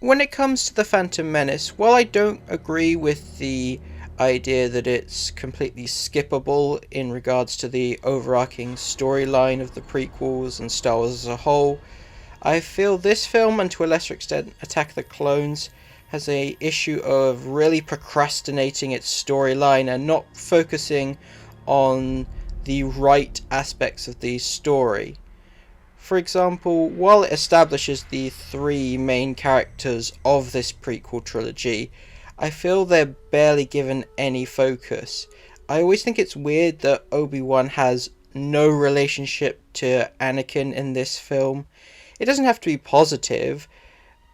When it comes to the Phantom Menace, while I don't agree with the idea that it's completely skippable in regards to the overarching storyline of the prequels and Star Wars as a whole, I feel this film, and to a lesser extent Attack of the Clones, has a issue of really procrastinating its storyline and not focusing on the right aspects of the story. For example, while it establishes the three main characters of this prequel trilogy, I feel they're barely given any focus. I always think it's weird that Obi-Wan has no relationship to Anakin in this film. It doesn't have to be positive,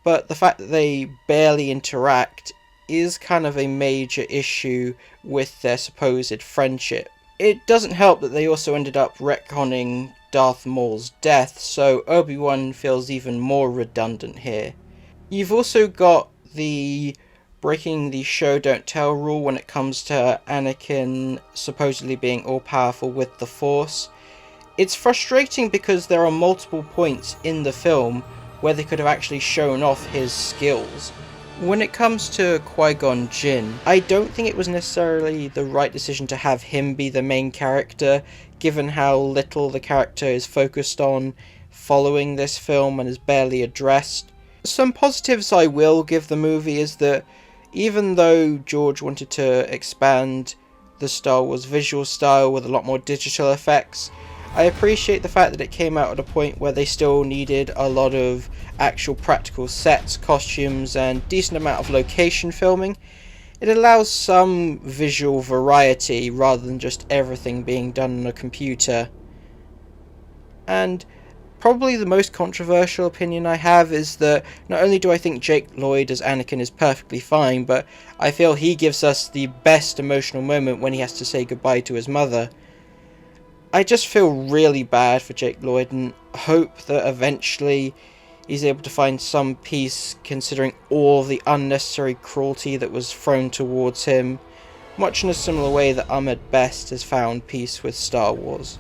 but the fact that they barely interact is kind of a major issue with their supposed friendship. It doesn't help that they also ended up retconning Darth Maul's death, so Obi-Wan feels even more redundant here. You've also got the breaking the show don't tell rule when it comes to Anakin supposedly being all-powerful with the Force. It's frustrating because there are multiple points in the film where they could have actually shown off his skills. When it comes to Qui-Gon Jinn, I don't think it was necessarily the right decision to have him be the main character, given how little the character is focused on following this film and is barely addressed. Some positives I will give the movie is that even though George wanted to expand the Star Wars visual style with a lot more digital effects, I appreciate the fact that it came out at a point where they still needed a lot of actual practical sets, costumes, and decent amount of location filming. It allows some visual variety rather than just everything being done on a computer. And probably the most controversial opinion I have is that not only do I think Jake Lloyd as Anakin is perfectly fine, but I feel he gives us the best emotional moment when he has to say goodbye to his mother. I just feel really bad for Jake Lloyd and hope that eventually he's able to find some peace considering all the unnecessary cruelty that was thrown towards him, much in a similar way that Ahmed Best has found peace with Star Wars.